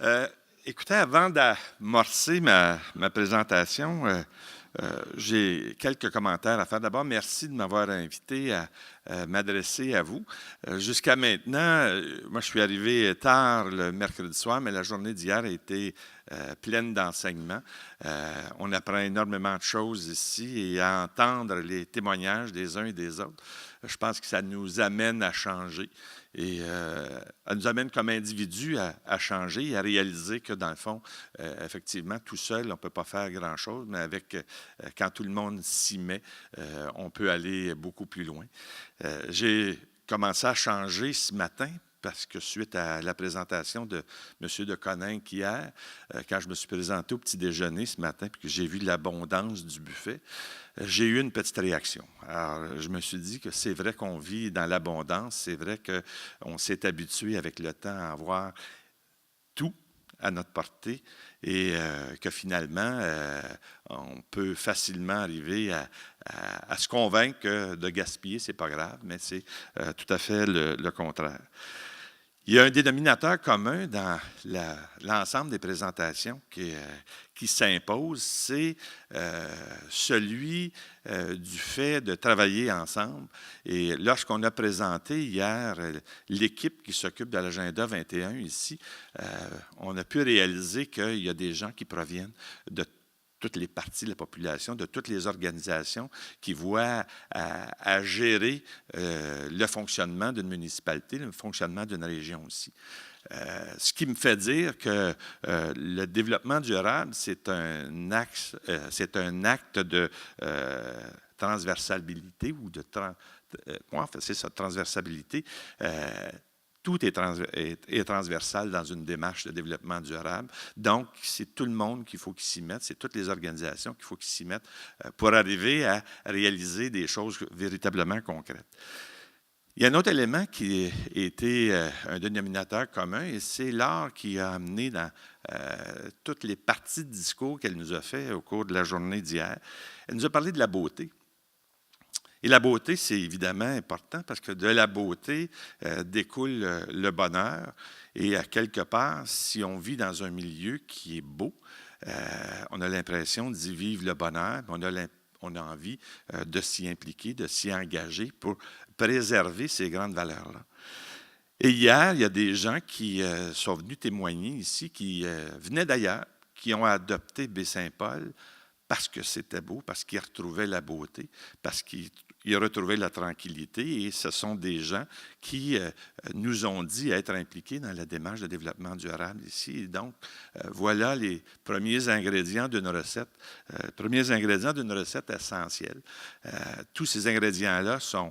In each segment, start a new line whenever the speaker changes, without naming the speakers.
Euh, Écoutez, avant d'amorcer ma présentation, j'ai quelques commentaires à faire. D'abord, merci de m'avoir invité à m'adresser à vous. Jusqu'à maintenant, moi, je suis arrivé tard le mercredi soir, mais la journée d'hier a été pleine d'enseignements. On apprend énormément de choses ici et à entendre les témoignages des uns et des autres, je pense que ça nous amène à changer. Et elle nous amène comme individus à changer et à réaliser que, dans le fond, effectivement, tout seul, on ne peut pas faire grand-chose, mais avec quand tout le monde s'y met, on peut aller beaucoup plus loin. J'ai commencé à changer ce matin parce que suite à la présentation de M. de Coninck hier, quand je me suis présenté au petit déjeuner ce matin puis que j'ai vu l'abondance du buffet, j'ai eu une petite réaction. Alors, je me suis dit que c'est vrai qu'on vit dans l'abondance, c'est vrai qu'on s'est habitué avec le temps à avoir tout à notre portée et que finalement, on peut facilement arriver à se convaincre que de gaspiller, ce n'est pas grave, mais c'est tout à fait le contraire. Il y a un dénominateur commun dans l'ensemble des présentations qui s'impose, c'est celui du fait de travailler ensemble. Et lorsqu'on a présenté hier l'équipe qui s'occupe de l'agenda 21 ici, on a pu réaliser qu'il y a des gens qui proviennent de toutes les parties de la population, de toutes les organisations qui voient à gérer le fonctionnement d'une municipalité, le fonctionnement d'une région aussi. Ce qui me fait dire que le développement durable, c'est un acte de transversalité ou de en fait, c'est ça, transversabilité. Tout est transversal dans une démarche de développement durable. Donc, c'est tout le monde qu'il faut qu'il s'y mette, c'est toutes les organisations qu'il faut qu'ils s'y mettent pour arriver à réaliser des choses véritablement concrètes. Il y a un autre élément qui a été un dénominateur commun, et c'est Laure qui a amené dans toutes les parties de discours qu'elle nous a fait au cours de la journée d'hier. Elle nous a parlé de la beauté. Et la beauté, c'est évidemment important parce que de la beauté découle le bonheur. Et à quelque part, si on vit dans un milieu qui est beau, on a l'impression d'y vivre le bonheur, on a envie de s'y impliquer, de s'y engager pour préserver ces grandes valeurs-là. Et hier, il y a des gens qui sont venus témoigner ici, qui venaient d'ailleurs, qui ont adopté Baie-Saint-Paul parce que c'était beau, parce qu'ils retrouvaient la beauté, parce qu'ils retrouvaient la tranquillité. Et ce sont des gens qui nous ont dit être impliqués dans la démarche de développement durable ici. Et donc, voilà les premiers ingrédients d'une recette, essentielle. Tous ces ingrédients-là sont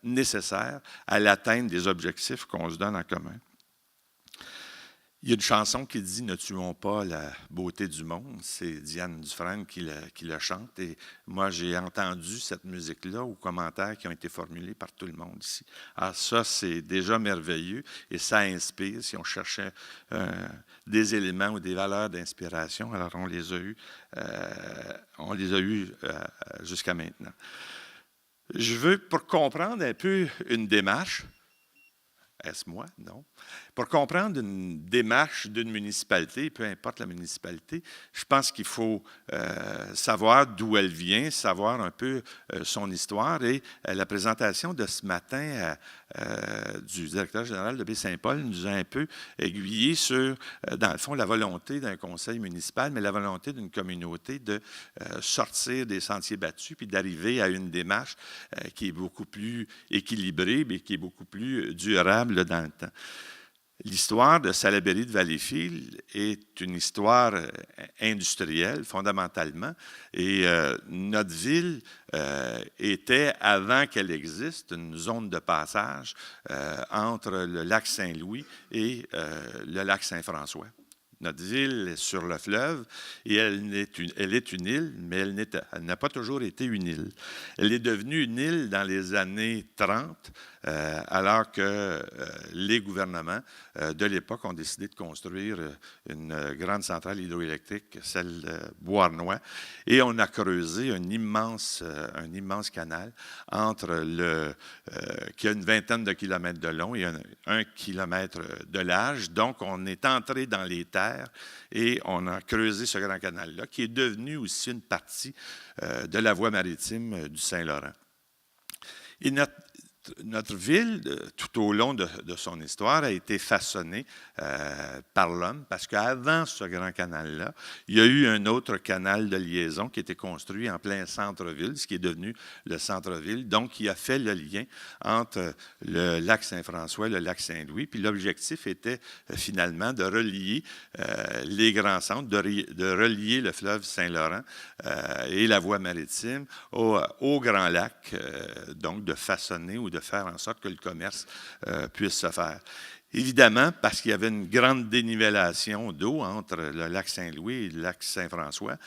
nécessaires à l'atteinte des objectifs qu'on se donne en commun. Il y a une chanson qui dit « Ne tuons pas la beauté du monde ». C'est Diane Dufresne qui la chante. Et moi, j'ai entendu cette musique-là aux commentaires qui ont été formulés par tout le monde ici. Alors ça, c'est déjà merveilleux et ça inspire. Si on cherchait des éléments ou des valeurs d'inspiration, alors on les a eus jusqu'à maintenant. Je veux, pour comprendre un peu une démarche, est-ce moi? Non. Pour comprendre une démarche d'une municipalité, peu importe la municipalité, je pense qu'il faut savoir d'où elle vient, savoir un peu son histoire. Et la présentation de ce matin du directeur général de Baie-Saint-Paul nous a un peu aiguillé sur, dans le fond, la volonté d'un conseil municipal, mais la volonté d'une communauté de sortir des sentiers battus puis d'arriver à une démarche qui est beaucoup plus équilibrée, mais qui est beaucoup plus durable dans le temps. L'histoire de Salaberry de Valleyfield est une histoire industrielle, fondamentalement. Et notre ville était, avant qu'elle existe, une zone de passage entre le lac Saint-Louis et le lac Saint-François. Notre ville est sur le fleuve et elle est une île, mais elle n'a pas toujours été une île. Elle est devenue une île dans les années 30, alors que les gouvernements de l'époque ont décidé de construire une grande centrale hydroélectrique, celle de Beauharnois, et on a creusé un immense canal qui a une vingtaine de kilomètres de long et un kilomètre de large. Donc, on est entré dans les terres et on a creusé ce grand canal-là, qui est devenu aussi une partie de la voie maritime du Saint-Laurent. Et notre ville, tout au long de son histoire, a été façonnée par l'homme, parce qu'avant ce grand canal-là, il y a eu un autre canal de liaison qui a été construit en plein centre-ville, ce qui est devenu le centre-ville, donc qui a fait le lien entre le lac Saint-François et le lac Saint-Louis. Puis l'objectif était finalement de relier les grands centres, de relier le fleuve Saint-Laurent et la voie maritime au Grand Lac, donc de façonner ou de faire en sorte que le commerce puisse se faire. Évidemment, parce qu'il y avait une grande dénivellation d'eau entre le lac Saint-Louis et le lac Saint-François.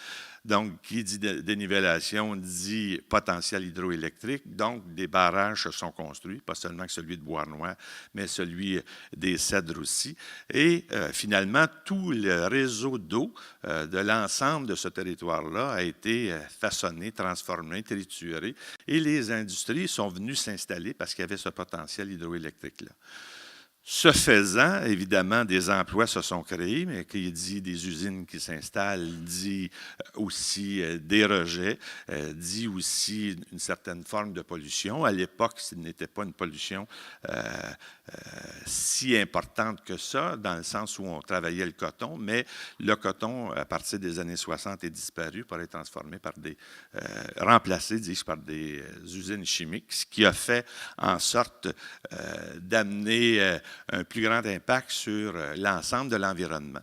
Donc, qui dit dénivellation dit potentiel hydroélectrique. Donc, des barrages se sont construits, pas seulement celui de Beauharnois, mais celui des Cèdres aussi. Et finalement, tout le réseau d'eau de l'ensemble de ce territoire-là a été façonné, transformé, trituré. Et les industries sont venues s'installer parce qu'il y avait ce potentiel hydroélectrique-là. Ce faisant, évidemment, des emplois se sont créés, mais qui dit des usines qui s'installent, dit aussi des rejets, dit aussi une certaine forme de pollution. À l'époque, ce n'était pas une pollution si importante que ça, dans le sens où on travaillait le coton, mais le coton, à partir des années 60, est disparu pour être transformé remplacé, dis-je, par des usines chimiques, ce qui a fait en sorte d'amener un plus grand impact sur l'ensemble de l'environnement.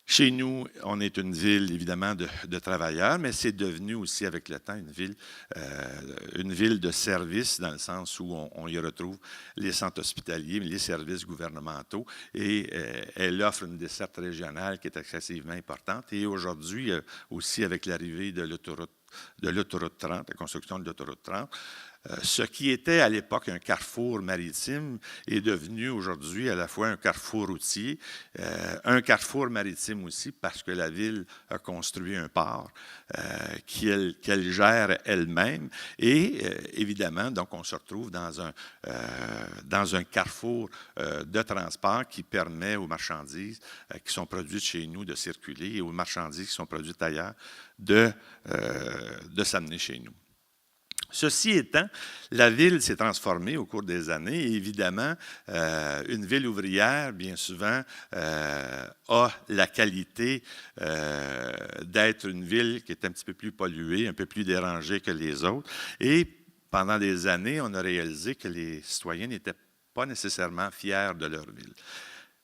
Chez nous, on est une ville, évidemment, de travailleurs, mais c'est devenu aussi, avec le temps, une ville de services, dans le sens où on y retrouve les centres hospitaliers, les services gouvernementaux, et elle offre une desserte régionale qui est excessivement importante. Et aujourd'hui, aussi avec l'arrivée de l'autoroute 30, la construction de l'autoroute 30, ce qui était à l'époque un carrefour maritime est devenu aujourd'hui à la fois un carrefour routier, un carrefour maritime aussi parce que la ville a construit un port qu'elle gère elle-même. Et évidemment, donc on se retrouve dans un carrefour de transport qui permet aux marchandises qui sont produites chez nous de circuler et aux marchandises qui sont produites ailleurs de s'amener chez nous. Ceci étant, la ville s'est transformée au cours des années et évidemment, une ville ouvrière, bien souvent, a la qualité d'être une ville qui est un petit peu plus polluée, un peu plus dérangée que les autres. Et pendant des années, on a réalisé que les citoyens n'étaient pas nécessairement fiers de leur ville.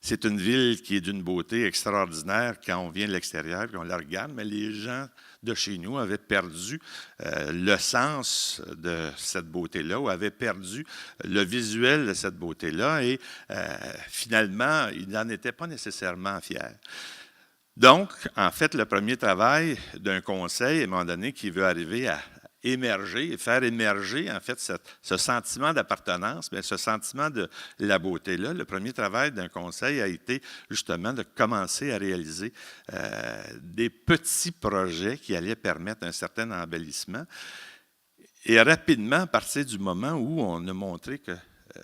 C'est une ville qui est d'une beauté extraordinaire quand on vient de l'extérieur et on la regarde, mais les gens de chez nous avaient perdu le sens de cette beauté-là ou avaient perdu le visuel de cette beauté-là et finalement, ils n'en étaient pas nécessairement fiers. Donc, en fait, le premier travail d'un conseil, à un moment donné, qui veut arriver à émerger et faire émerger, en fait, ce sentiment d'appartenance, mais ce sentiment de la beauté-là. Le premier travail d'un conseil a été justement de commencer à réaliser des petits projets qui allaient permettre un certain embellissement. Et rapidement, à partir du moment où on a montré que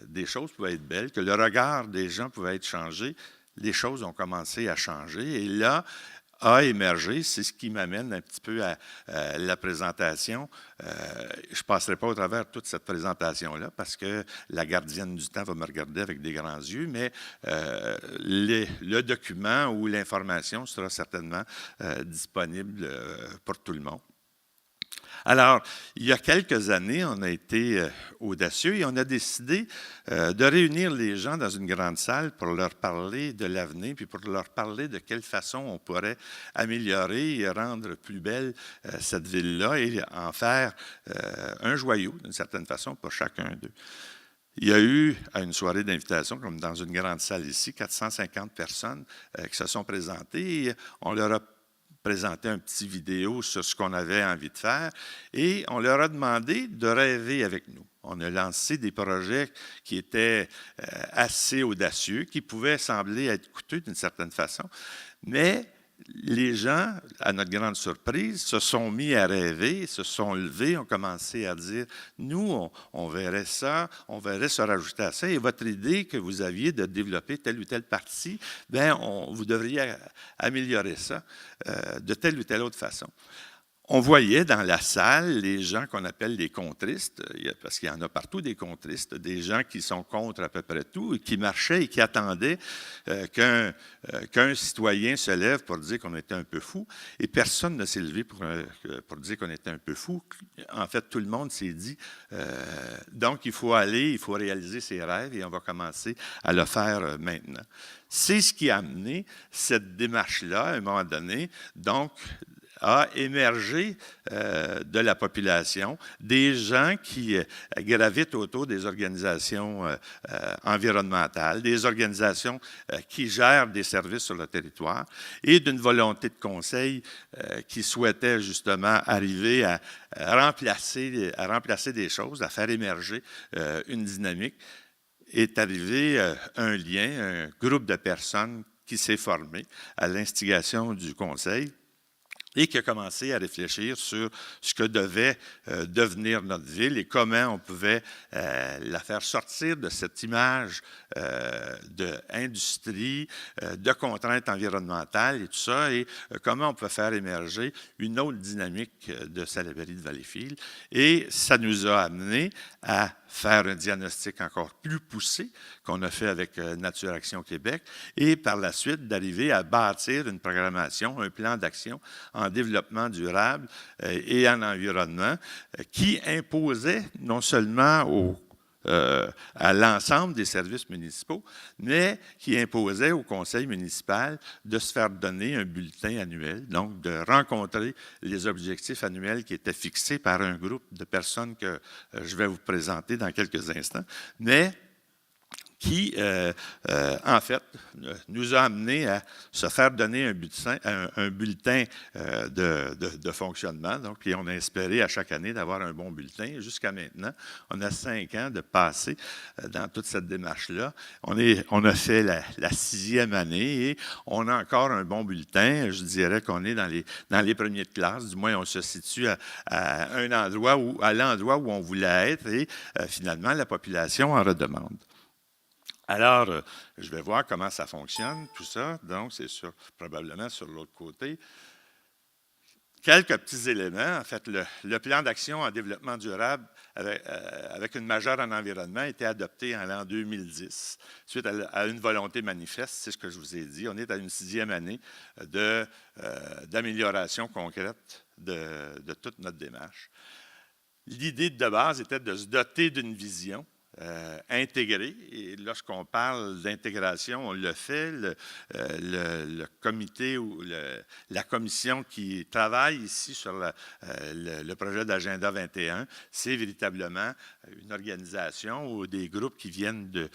des choses pouvaient être belles, que le regard des gens pouvait être changé, les choses ont commencé à changer. Et là, a émergé, c'est ce qui m'amène un petit peu à la présentation. Je ne passerai pas au travers toute cette présentation-là parce que la gardienne du temps va me regarder avec des grands yeux, mais le document ou l'information sera certainement disponible pour tout le monde. Alors, il y a quelques années, on a été audacieux et on a décidé de réunir les gens dans une grande salle pour leur parler de l'avenir, puis pour leur parler de quelle façon on pourrait améliorer et rendre plus belle cette ville-là et en faire un joyau, d'une certaine façon, pour chacun d'eux. Il y a eu, à une soirée d'invitation, comme dans une grande salle ici, 450 personnes qui se sont présentées. On leur a présenté un petit vidéo sur ce qu'on avait envie de faire et on leur a demandé de rêver avec nous. On a lancé des projets qui étaient assez audacieux, qui pouvaient sembler être coûteux d'une certaine façon, mais les gens, à notre grande surprise, se sont mis à rêver, se sont levés, ont commencé à dire « Nous, on verrait ça, on verrait se rajouter à ça. Et votre idée que vous aviez de développer telle ou telle partie, bien, vous devriez améliorer ça de telle ou telle autre façon. » On voyait dans la salle les gens qu'on appelle les contristes, parce qu'il y en a partout des contristes, des gens qui sont contre à peu près tout, et qui marchaient et qui attendaient qu'un citoyen se lève pour dire qu'on était un peu fou. Et personne ne s'est levé pour dire qu'on était un peu fou. En fait, tout le monde s'est dit, donc il faut réaliser ses rêves et on va commencer à le faire maintenant. C'est ce qui a amené cette démarche-là, à un moment donné, donc, a émergé de la population des gens qui gravitent autour des organisations environnementales, des organisations qui gèrent des services sur le territoire et d'une volonté de conseil qui souhaitait justement arriver à remplacer des choses, à faire émerger une dynamique. Est arrivé un lien, un groupe de personnes qui s'est formé à l'instigation du conseil et qui a commencé à réfléchir sur ce que devait devenir notre ville et comment on pouvait la faire sortir de cette image d'industrie, de contraintes environnementales et tout ça, et comment on peut faire émerger une autre dynamique de Salaberry de Valleyfield. Et ça nous a amené à faire un diagnostic encore plus poussé qu'on a fait avec Nature Action Québec et par la suite d'arriver à bâtir une programmation, un plan d'action en développement durable et en environnement qui imposait non seulement à l'ensemble des services municipaux, mais qui imposait au conseil municipal de se faire donner un bulletin annuel, donc de rencontrer les objectifs annuels qui étaient fixés par un groupe de personnes que je vais vous présenter dans quelques instants, mais qui, en fait, nous a amené à se faire donner un bulletin de fonctionnement. Donc, puis on a espéré à chaque année d'avoir un bon bulletin. Jusqu'à maintenant, on a 5 ans de passé dans toute cette démarche-là. On a fait la 6e année et on a encore un bon bulletin. Je dirais qu'on est dans les premiers de classe. Du moins, on se situe à l'endroit où on voulait être et finalement, la population en redemande. Alors, je vais voir comment ça fonctionne, tout ça. Donc, c'est probablement sur l'autre côté. Quelques petits éléments. En fait, le plan d'action en développement durable avec une majeure en environnement a été adopté en l'an 2010, suite à une volonté manifeste, c'est ce que je vous ai dit. On est à une 6e année d'amélioration concrète de toute notre démarche. L'idée de base était de se doter d'une vision intégrée. Et lorsqu'on parle d'intégration, on le fait. Le comité ou la commission qui travaille ici sur le projet d'Agenda 21, c'est véritablement une organisation ou des groupes qui viennent de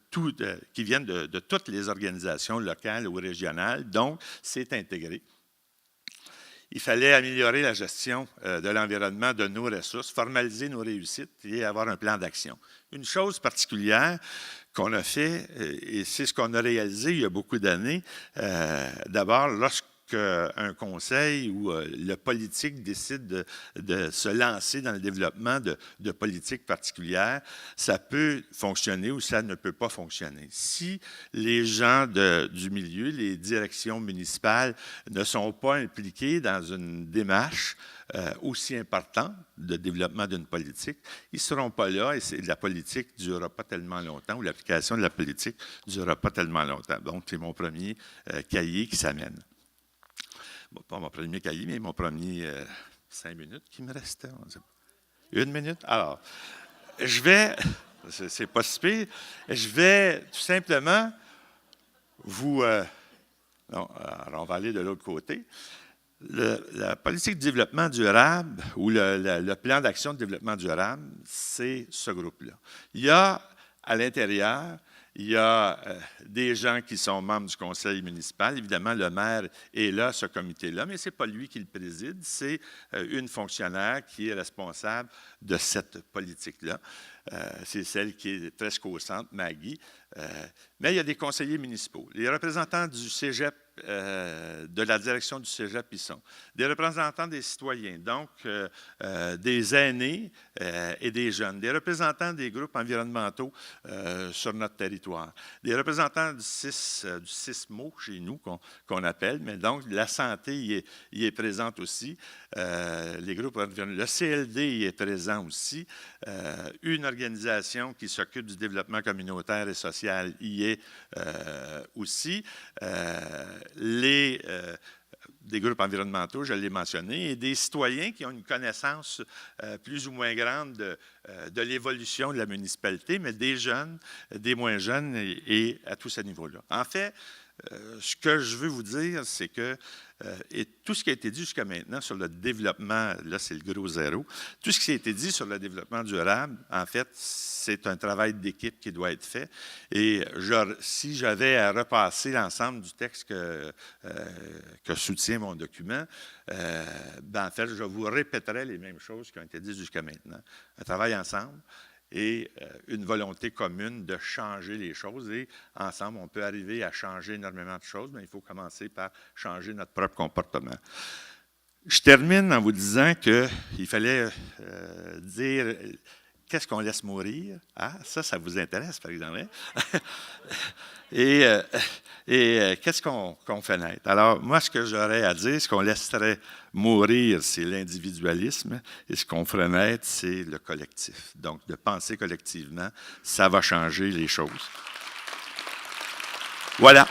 toutes les organisations locales ou régionales. Donc, c'est intégré. Il fallait améliorer la gestion de l'environnement, de nos ressources, formaliser nos réussites et avoir un plan d'action. Une chose particulière qu'on a fait, et c'est ce qu'on a réalisé il y a beaucoup d'années, d'abord, lorsqu'un conseil ou le politique décide de se lancer dans le développement de politiques particulières, ça peut fonctionner ou ça ne peut pas fonctionner. Si les gens du milieu, les directions municipales ne sont pas impliqués dans une démarche aussi importante de développement d'une politique, ils ne seront pas là et la politique ne durera pas tellement longtemps ou l'application de la politique ne durera pas tellement longtemps. Donc, c'est mon premier cahier qui s'amène. Bon, pas mon premier cahier, mais mon premier 5 minutes qui me restait. 1 minute? Alors, c'est pas si pire, je vais tout simplement alors on va aller de l'autre côté. La politique de développement durable ou le plan d'action de développement durable, c'est ce groupe-là. Il y a à l'intérieur, il y a des gens qui sont membres du conseil municipal. Évidemment, le maire est là, ce comité-là, mais ce n'est pas lui qui le préside, c'est une fonctionnaire qui est responsable de cette politique-là. C'est celle qui est presque au centre, Maggie. Mais il y a des conseillers municipaux. Les représentants du cégep, de la direction du cégep, ils sont. Des représentants des citoyens, donc des aînés et des jeunes. Des représentants des groupes environnementaux sur notre territoire. Des représentants du CISMO chez nous, qu'on appelle, mais donc la santé y est présente aussi. Les groupes le CLD y est présent aussi. Une organisation qui s'occupe du développement communautaire et social y est aussi. Des groupes environnementaux, je l'ai mentionné, et des citoyens qui ont une connaissance plus ou moins grande de l'évolution de la municipalité, mais des jeunes, des moins jeunes et à tous ces niveaux-là. En fait, ce que je veux vous dire, c'est que et tout ce qui a été dit jusqu'à maintenant sur le développement, là c'est le gros zéro, tout ce qui a été dit sur le développement durable, en fait, c'est un travail d'équipe qui doit être fait. Et si j'avais à repasser l'ensemble du texte que soutient mon document, en fait, je vous répéterais les mêmes choses qui ont été dites jusqu'à maintenant. Un travail ensemble et une volonté commune de changer les choses. Et ensemble, on peut arriver à changer énormément de choses, mais il faut commencer par changer notre propre comportement. Je termine en vous disant qu'il fallait dire qu'est-ce qu'on laisse mourir. Ah, ça vous intéresse, par exemple. Hein? Et qu'est-ce qu'on fait naître? Alors, moi, ce que j'aurais à dire, ce qu'on laisserait mourir, c'est l'individualisme, et ce qu'on ferait naître, c'est le collectif. Donc, de penser collectivement, ça va changer les choses. Voilà.